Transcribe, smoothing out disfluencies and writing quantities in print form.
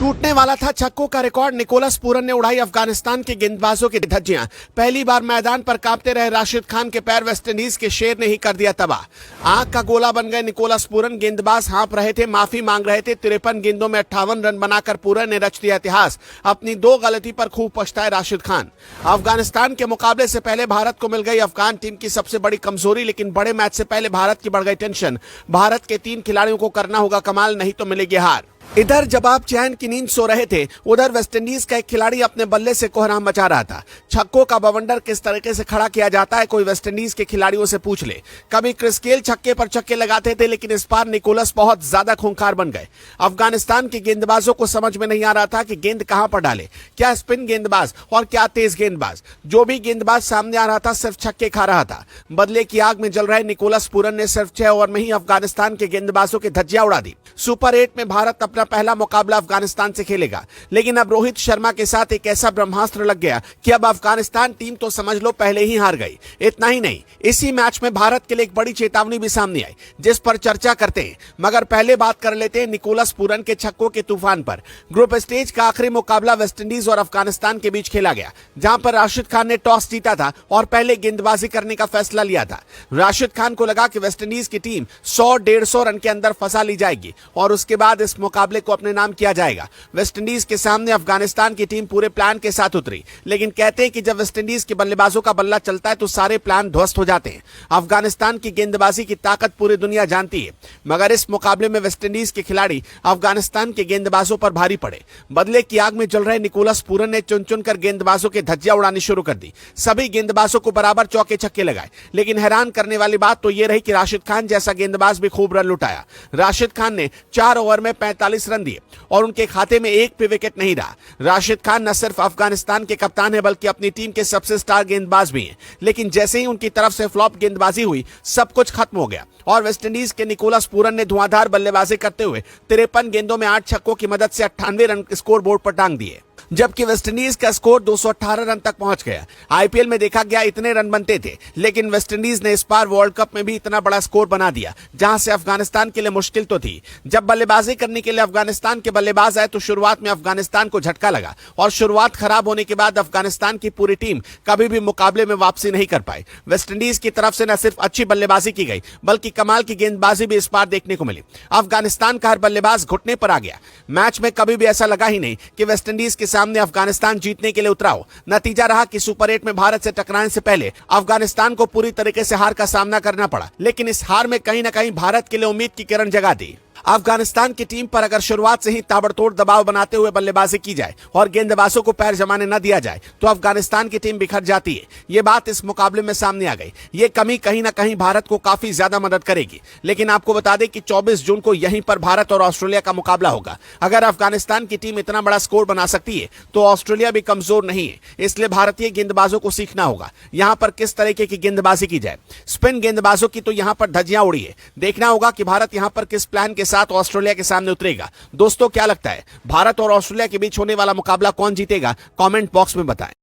टूटने वाला था छक्कों का रिकॉर्ड। निकोलस पूरन ने उड़ाई अफगानिस्तान के गेंदबाजों की धज्जियां। पहली बार मैदान पर कांपते रहे राशिद खान के पैर वेस्टइंडीज के शेर ने ही कर दिया तबाह। आंख का गोला बन गए निकोलस पूरन। गेंदबाज हाँफ रहे थे, माफी मांग रहे थे। 53 गेंदों में 58 रन बनाकर पूरन ने रच दिया इतिहास। अपनी 2 गलती पर खूब पछताए राशिद खान। अफगानिस्तान के मुकाबले से पहले भारत को मिल गई अफगान टीम की सबसे बड़ी कमजोरी, लेकिन बड़े मैच से पहले भारत की बढ़ गई टेंशन। भारत के 3 खिलाड़ियों को करना होगा कमाल, नहीं तो मिलेगी हार। इधर जब आप चैन की नींद सो रहे थे, उधर वेस्टइंडीज का एक खिलाड़ी अपने बल्ले से कोहराम मचा रहा था। छक्कों का बवंडर किस तरीके से खड़ा किया जाता है, कोई वेस्टइंडीज के खिलाड़ियों से पूछ ले। कभी क्रिस गेल छक्के पर छक्के लगाते थे, लेकिन इस बार निकोलस बहुत ज्यादा खूंखार बन गए। अफगानिस्तान के गेंदबाजों को समझ में नहीं आ रहा था कि गेंद कहां पर डाले, क्या स्पिन गेंदबाज और क्या तेज गेंदबाज। जो भी गेंदबाज सामने आ रहा था सिर्फ छक्के खा रहा था। बदले की आग में जल रहे निकोलस पूरन ने सिर्फ 6 ओवर में ही अफगानिस्तान के गेंदबाजों की धज्जियां उड़ा दी। सुपर 8 में भारत अपना पहला मुकाबला अफगानिस्तान से खेलेगा, लेकिन अब रोहित शर्मा के साथ एक ऐसा ब्रह्मास्त्र लग गया कि अब अफगानिस्तान टीम तो समझ लो पहले ही हार गई। इतना ही नहीं, इसी मैच में भारत के लिए एक बड़ी चेतावनी भी सामने आई, जिस पर चर्चा करते हैं। मगर पहले बात कर लेते हैं निकोलस पूरन के छक्कों के तूफान पर। ग्रुप स्टेज का आखिरी मुकाबला वेस्टइंडीज और अफगानिस्तान के बीच खेला गया, जहां पर राशिद खान ने टॉस जीता था और पहले गेंदबाजी करने का फैसला लिया था। राशिद खान को लगा कि वेस्टइंडीज की टीम 100-150 रन के अंदर फंसा ली जाएगी और उसके बाद इस मुकाबले को अपने नाम किया जाएगा। वेस्टइंडीज के सामने अफगानिस्तान की टीम पूरे प्लान के साथ उतरी, लेकिन कहते हैं कि जब वेस्टइंडीज के बल्लेबाजों का बल्ला चलता है तो सारे प्लान ध्वस्त हो जाते हैं। अफगानिस्तान की गेंदबाजी की ताकत पूरी दुनिया जानती है, मगर इस मुकाबले में वेस्टइंडीज के खिलाड़ी अफगानिस्तान के गेंदबाजों पर भारी पड़े। बदले की आग में जल रहे निकोलस पूरन ने चुन चुन कर गेंदबाजों की धज्जियां उड़ानी शुरू कर दी। सभी गेंदबाजों को बराबर चौके छक्के लगाए, लेकिन हैरान करने वाली बात तो यह रही कि राशिद खान जैसा गेंदबाज भी खूब रन लुटाया। राशिद खान ने 4 ओवर में 45 रन दिए और उनके खाते में एक भी विकेट नहीं रहा। राशिद खान न सिर्फ अफगानिस्तान के कप्तान है, बल्कि अपनी टीम के सबसे स्टार गेंदबाज भी हैं। लेकिन जैसे ही उनकी तरफ से फ्लॉप गेंदबाजी हुई, सब कुछ खत्म हो गया और वेस्टइंडीज के निकोलस पूरन ने धुआंधार बल्लेबाजी करते हुए 53 गेंदों में 8 छक्कों की मदद से 98 रन स्कोर बोर्ड पर टांग दिए, जबकि वेस्टइंडीज का स्कोर 218 रन तक पहुंच गया। आईपीएल में देखा गया इतने रन बनते थे, लेकिन वेस्टइंडीज ने इस बार वर्ल्ड कप में भी इतना बड़ा स्कोर बना दिया, जहां से अफगानिस्तान के लिए मुश्किल तो थी। जब बल्लेबाजी करने के लिए अफगानिस्तान के बल्लेबाज आए तो शुरुआत में अफगानिस्तान को झटका लगा और शुरुआत खराब होने के बाद अफगानिस्तान की पूरी टीम कभी भी मुकाबले में वापसी नहीं कर पाई। वेस्टइंडीज की तरफ से न सिर्फ अच्छी बल्लेबाजी की गई, बल्कि कमाल की गेंदबाजी भी इस बार देखने को मिली। अफगानिस्तान का हर बल्लेबाज घुटने पर आ गया। मैच में कभी भी ऐसा लगा ही नहीं कि वेस्टइंडीज के सामने अफगानिस्तान जीतने के लिए उतरा हो। नतीजा रहा कि सुपर 8 में भारत से टकराने से पहले अफगानिस्तान को पूरी तरीके से हार का सामना करना पड़ा, लेकिन इस हार में कहीं ना कहीं भारत के लिए उम्मीद की किरण जगा दी। अफगानिस्तान की टीम पर अगर शुरुआत से ही ताबड़तोड़ दबाव बनाते हुए बल्लेबाजी की जाए और गेंदबाजों को पैर जमाने न दिया जाए तो अफगानिस्तान की टीम बिखर जाती है। ये बात इस मुकाबले में सामने आ गई। ये कमी कहीं ना कहीं भारत को काफी ज्यादा मदद करेगी। लेकिन आपको बता दें कि 24 जून को यहीं पर भारत और ऑस्ट्रेलिया का मुकाबला होगा। अगर अफगानिस्तान की टीम इतना बड़ा स्कोर बना सकती है तो ऑस्ट्रेलिया भी कमजोर नहीं है, इसलिए भारतीय गेंदबाजों को सीखना होगा यहां पर किस तरीके की गेंदबाजी की जाए। स्पिन गेंदबाजों की तो यहां पर धज्जियां उड़ी है। देखना होगा कि भारत यहां पर किस प्लान के साथ ऑस्ट्रेलिया के सामने उतरेगा। दोस्तों, क्या लगता है, भारत और ऑस्ट्रेलिया के बीच होने वाला मुकाबला कौन जीतेगा? कमेंट बॉक्स में बताएं।